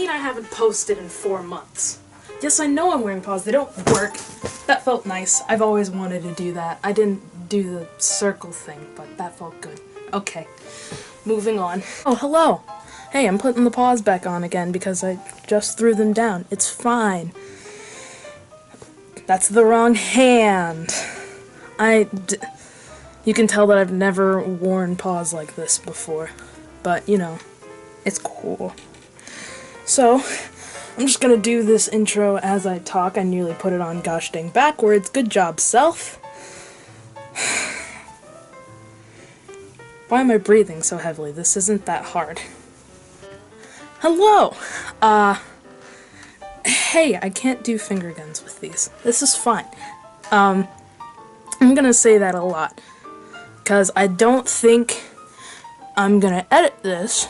mean I haven't posted in 4 months? Yes, I know I'm wearing paws. They don't work. That felt nice. I've always wanted to do that. I didn't do the circle thing, but that felt good. Okay, moving on. Oh, hello. Hey, I'm putting the paws back on again because I just threw them down. It's fine. That's the wrong hand. You can tell that I've never worn paws like this before, but you know, it's cool. So, I'm just gonna do this intro as I talk. I nearly put it on gosh dang backwards. Good job, self. Why am I breathing so heavily? This isn't that hard. Hello! Hey, I can't do finger guns with these. This is fine. I'm gonna say that a lot, because I don't think I'm gonna edit this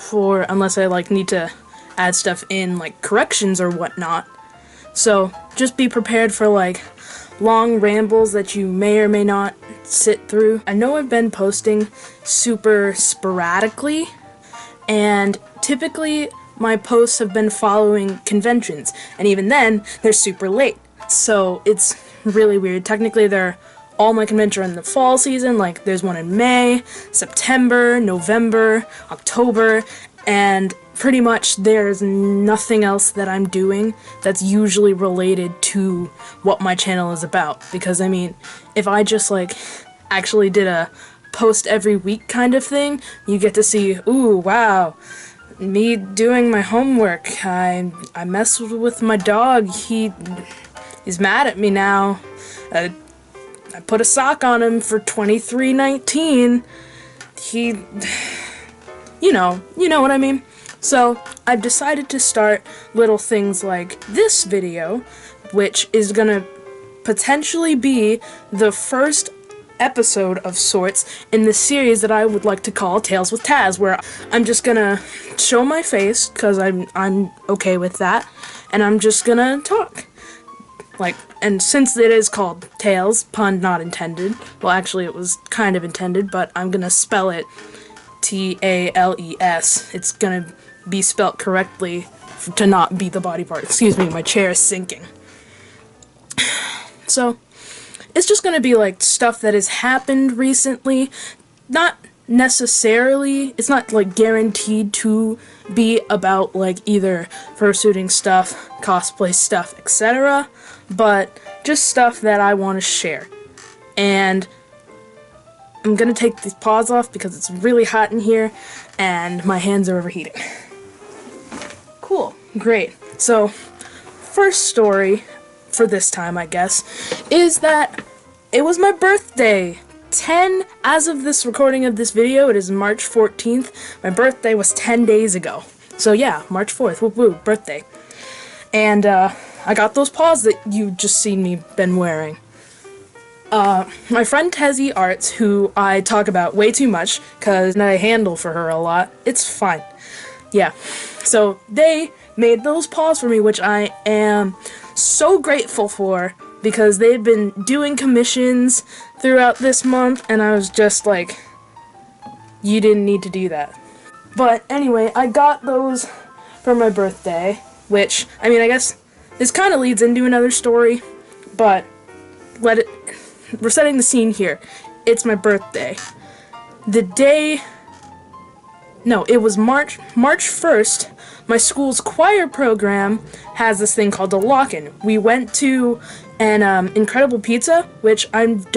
unless I need to add stuff in, like corrections or whatnot. So just be prepared for long rambles that you may or may not sit through. I know I've been posting super sporadically, and typically my posts have been following conventions, and even then they're super late. So it's really weird. Technically all my conventions are in the fall season, like there's one in May, September, November, October, and pretty much there's nothing else that I'm doing that's usually related to what my channel is about. Because I mean, if I just actually did a post every week kind of thing, you get to see, ooh, wow, me doing my homework, I messed with my dog, he's mad at me now, I put a sock on him for $23.19, you know what I mean. So I've decided to start little things like this video, which is gonna potentially be the first episode of sorts in the series that I would like to call Tales with Taz, where I'm just gonna show my face, because I'm okay with that, and I'm just gonna talk. And since it is called Tales, pun not intended, well actually it was kind of intended, but I'm gonna spell it T-A-L-E-S. It's gonna be spelt correctly to not be the body part. Excuse me, my chair is sinking. So, it's just gonna be stuff that has happened recently. Not necessarily, it's not guaranteed to be about either fursuiting stuff, cosplay stuff, etc. But just stuff that I want to share. And I'm gonna take these paws off because it's really hot in here and my hands are overheating. Cool, great. So, first story for this time, I guess, is that it was my birthday. As of this recording of this video, it is March 14th. My birthday was 10 days ago. So yeah, March 4th, whoop whoop, birthday. And I got those paws that you just seen me been wearing. My friend Tezzy Arts, who I talk about way too much, because I handle for her a lot, it's fine. Yeah, so they made those paws for me, which I am so grateful for, because they've been doing commissions throughout this month, and I was just like, you didn't need to do that. But anyway, I got those for my birthday, which, I mean, I guess this kind of leads into another story, but we're setting the scene here. It's my birthday. It was March 1st, my school's choir program has this thing called a lock-in. We went to an Incredible Pizza, which I've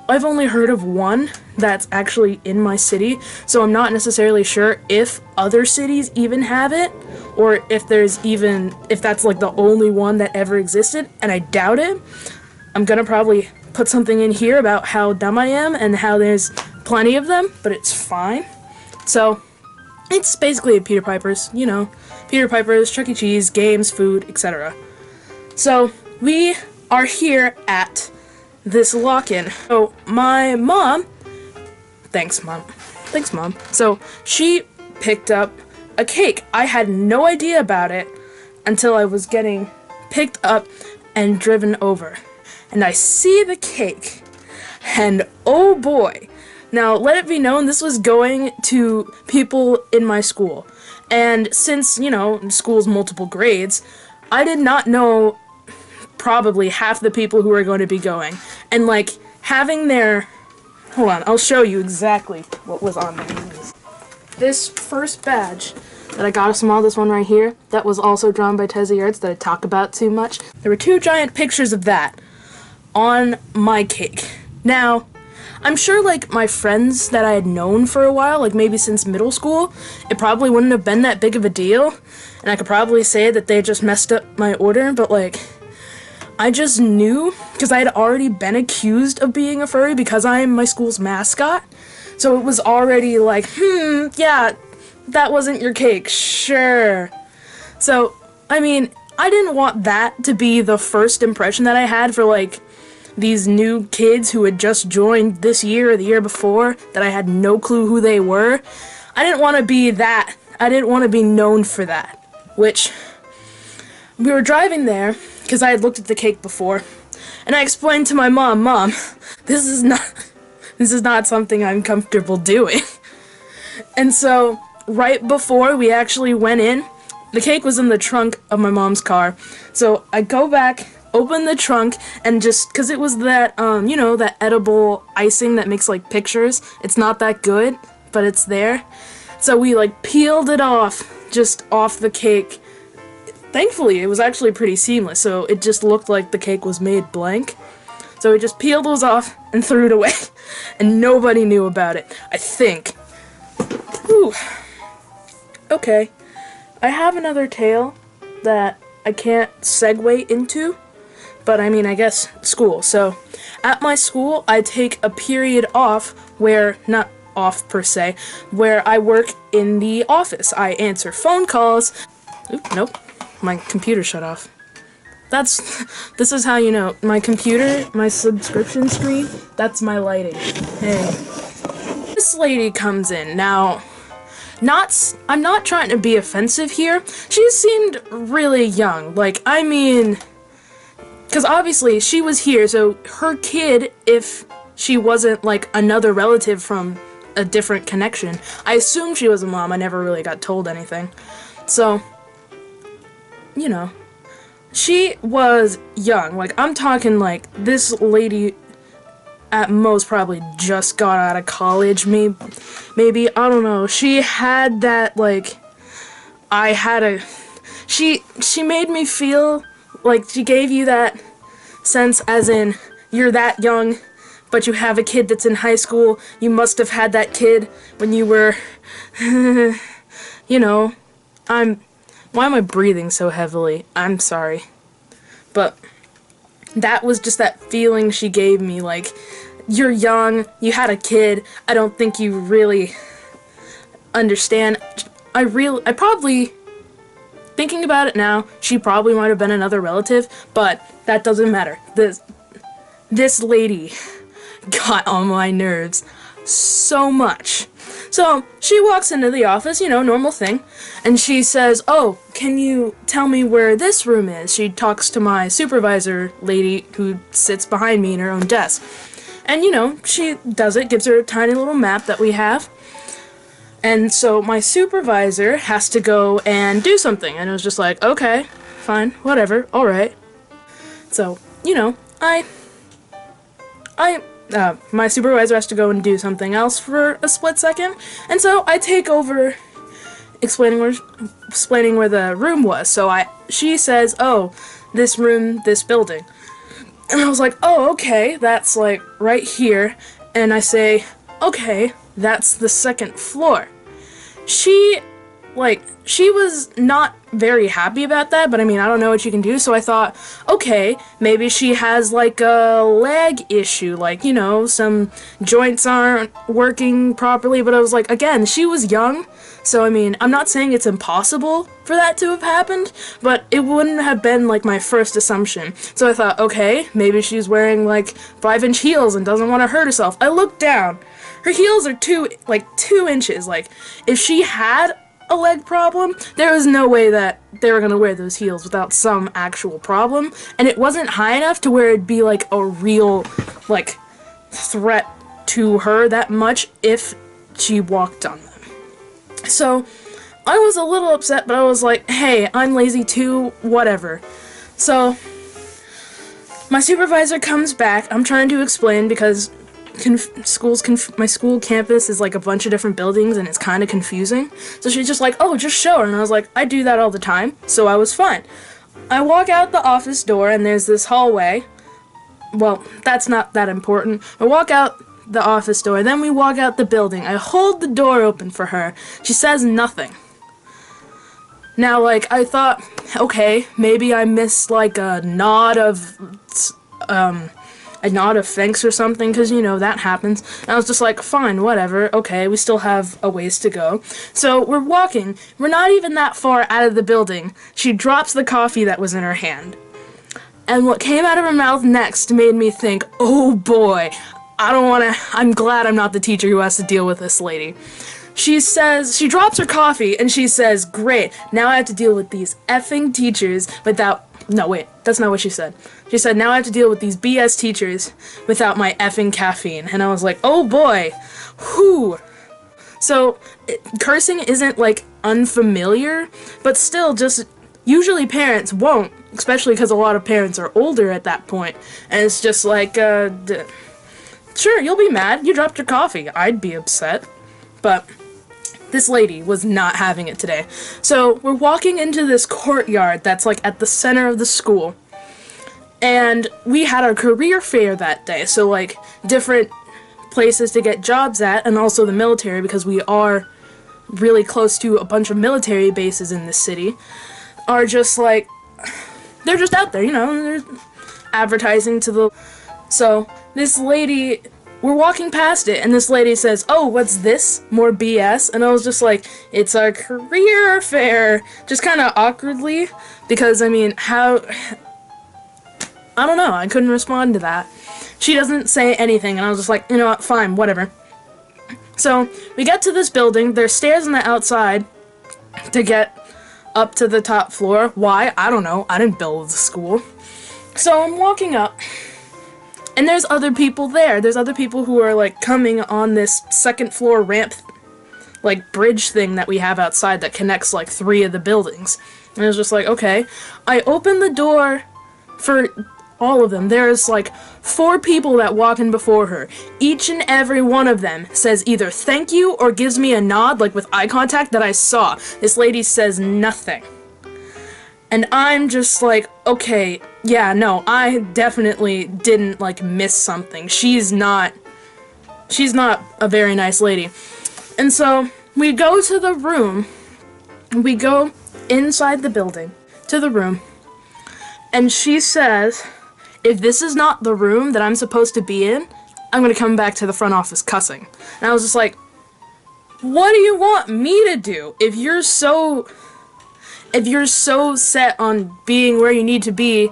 only heard of one that's actually in my city, so I'm not necessarily sure if other cities even have it, or if that's the only one that ever existed, and I doubt it. I'm gonna probably put something in here about how dumb I am and how there's plenty of them, but it's fine. So, it's basically a Peter Piper's, Peter Piper's, Chuck E. Cheese, games, food, etc. So, we are here at this lock-in. So, my mom, thanks mom, so she picked up a cake. I had no idea about it until I was getting picked up and driven over. And I see the cake, and oh boy, Now, let it be known, this was going to people in my school. And since, you know, school's multiple grades, I did not know probably half the people who were going to be going. And, like, having their... Hold on, I'll show you exactly what was on there. This first badge that I got a small, this one right here, that was also drawn by Taz that I talk about too much. There were 2 giant pictures of that on my cake. Now, I'm sure, like, my friends that I had known for a while, like maybe since middle school, it probably wouldn't have been that big of a deal, and I could probably say that they just messed up my order, but, like, I just knew, because I had already been accused of being a furry because I am my school's mascot, so it was already like, yeah, that wasn't your cake, sure. So, I mean, I didn't want that to be the first impression that I had for, like, these new kids who had just joined this year or the year before, that I had no clue who they were. I didn't want to be that. I didn't want to be known for that. Which, we were driving there, because I had looked at the cake before, and I explained to my mom, this is not something I'm comfortable doing. And so, right before we actually went in, the cake was in the trunk of my mom's car. So I go back, open the trunk, and just, because it was that, you know, that edible icing that makes, like, pictures. It's not that good, but it's there. So we, like, peeled it off, just off the cake. Thankfully, it was actually pretty seamless, so it just looked like the cake was made blank. So we just peeled those off and threw it away. And nobody knew about it, I think. Whew. Okay. I have another tale that I can't segue into, but I mean, I guess school. So, at my school, I take a period off where, not off per se, where I work in the office. I answer phone calls. Oop, nope. My computer shut off. This is how you know. My computer, my subscription screen, that's my lighting. Hey. This lady comes in. Now, I'm not trying to be offensive here. She seemed really young. Like, I mean, because obviously she was here, so her kid, if she wasn't, like, another relative from a different connection, I assume she was a mom. I never really got told anything. So, you know, she was young. Like, I'm talking, like, this lady at most probably just got out of college, maybe, I don't know. She had that, like, she made me feel like she gave you that sense as in, you're that young, but you have a kid that's in high school. You must have had that kid when you were, you know, why am I breathing so heavily? I'm sorry. But that was just that feeling she gave me, like, you're young, you had a kid, I don't think you really understand. I probably, thinking about it now, she probably might have been another relative, but that doesn't matter. This lady got on my nerves so much. So, she walks into the office, you know, normal thing, and she says, "Oh, can you tell me where this room is?" She talks to my supervisor lady who sits behind me in her own desk. And, you know, she does it, gives her a tiny little map that we have. And so my supervisor has to go and do something, and it was just like, okay, fine, whatever, alright. So, you know, my supervisor has to go and do something else for a split second, and so I take over explaining where the room was. So she says, "Oh, this room, this building." And I was like, "Oh, okay, that's like right here." And I say, "Okay, that's the second floor." She was not very happy about that, but I mean, I don't know what you can do, so I thought, okay, maybe she has, like, a leg issue, like, you know, some joints aren't working properly, but I was like, again, she was young, so I mean, I'm not saying it's impossible for that to have happened, but it wouldn't have been, like, my first assumption. So I thought, okay, maybe she's wearing, like, 5-inch heels and doesn't want to hurt herself. I looked down. Her heels are 2 inches. Like, if she had a leg problem, there was no way that they were gonna wear those heels without some actual problem, and it wasn't high enough to where it'd be like a real, like, threat to her that much if she walked on them. So I was a little upset, but I was like, hey, I'm lazy too, whatever. So my supervisor comes back. I'm trying to explain because my school campus is like a bunch of different buildings and it's kind of confusing. So she's just like, oh, just show her. And I was like, I do that all the time, so I was fine. I walk out the office door and there's this hallway. Well, that's not that important. I walk out the office door, then we walk out the building. I hold the door open for her. She says nothing. Now, like, I thought, okay, maybe I missed like a nod of thanks or something, because, you know, that happens. And I was just like, fine, whatever, okay, we still have a ways to go. So we're walking. We're not even that far out of the building. She drops the coffee that was in her hand. And what came out of her mouth next made me think, oh boy, I'm glad I'm not the teacher who has to deal with this lady. She drops her coffee and she says, great, now I have to deal with these effing teachers without, no wait, that's not what she said. She said, now I have to deal with these BS teachers without my effing caffeine. And I was like, oh boy, whew. So, cursing isn't like unfamiliar, but still just, usually parents won't, especially because a lot of parents are older at that point. And it's just like, sure, you'll be mad, you dropped your coffee, I'd be upset. But this lady was not having it today. So we're walking into this courtyard that's like at the center of the school. And we had our career fair that day. So like different places to get jobs at, and also the military, because we are really close to a bunch of military bases in this city, are just like, they're just out there, you know, they're advertising to the... So this lady... We're walking past it, and this lady says, oh, what's this? More BS? And I was just like, it's our career fair. Just kind of awkwardly, because, I mean, how... I don't know, I couldn't respond to that. She doesn't say anything, and I was just like, you know what, fine, whatever. So, we get to this building, there's stairs on the outside to get up to the top floor. Why? I don't know, I didn't build the school. So, I'm walking up. And there's other people there. There's other people who are, like, coming on this second floor ramp, like, bridge thing that we have outside that connects, like, 3 of the buildings. And it was just like, okay. I open the door for all of them. There's, like, 4 people that walk in before her. Each and every one of them says either thank you or gives me a nod, like, with eye contact that I saw. This lady says nothing. And I'm just like, okay, yeah, no, I definitely didn't, like, miss something. She's not a very nice lady. And so, we go to the room, we go inside the building, to the room, and she says, if this is not the room that I'm supposed to be in, I'm gonna come back to the front office cussing. And I was just like, what do you want me to do? If you're so set on being where you need to be,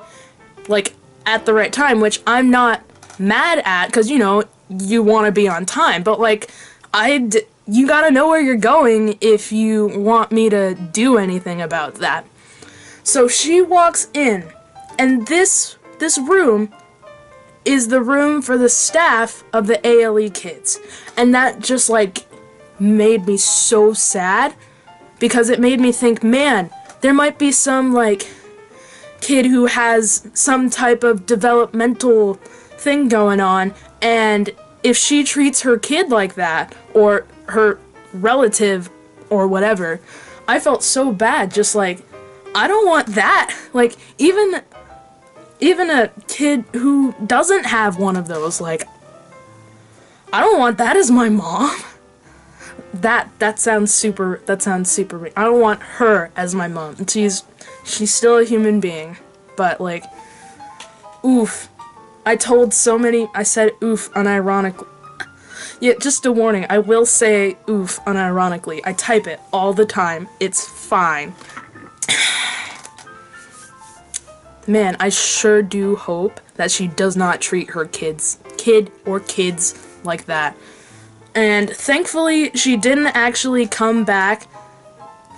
like, at the right time, which I'm not mad at, because, you know, you want to be on time, but, like, you gotta know where you're going if you want me to do anything about that. So she walks in, and this room is the room for the staff of the ALE kids, and that just, like, made me so sad, because it made me think, man, there might be some, like, kid who has some type of developmental thing going on, and if she treats her kid like that, or her relative, or whatever, I felt so bad, just like, I don't want that. Like, even a kid who doesn't have one of those, like, I don't want that as my mom. That sounds super I don't want her as my mom. She's still a human being, but, like, oof. I said oof unironically. Yeah, just a warning, I will say oof unironically. I type it all the time. It's fine. Man, I sure do hope that she does not treat her kid or kids like that. And thankfully, she didn't actually come back,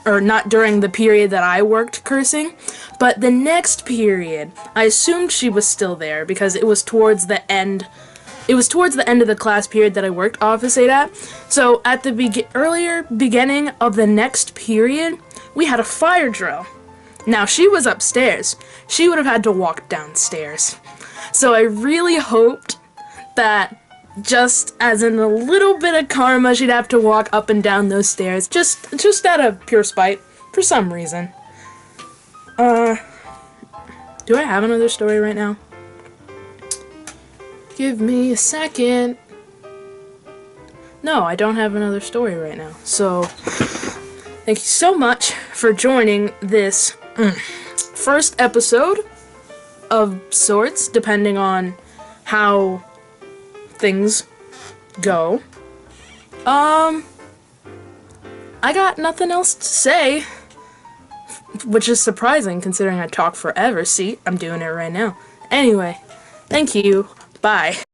or not during the period that I worked cursing, but the next period, I assumed she was still there, because it was towards the end it was towards the end of the class period that I worked opposite at. So at the earlier beginning of the next period, we had a fire drill. Now, she was upstairs. She would have had to walk downstairs. So I really hoped that, just as in a little bit of karma, she'd have to walk up and down those stairs, just out of pure spite, for some reason. Do I have another story right now? Give me a second. No, I don't have another story right now. So, thank you so much for joining this first episode of sorts, depending on how things go. I got nothing else to say, which is surprising considering I talk forever. See, I'm doing it right now. Anyway, thank you. Bye.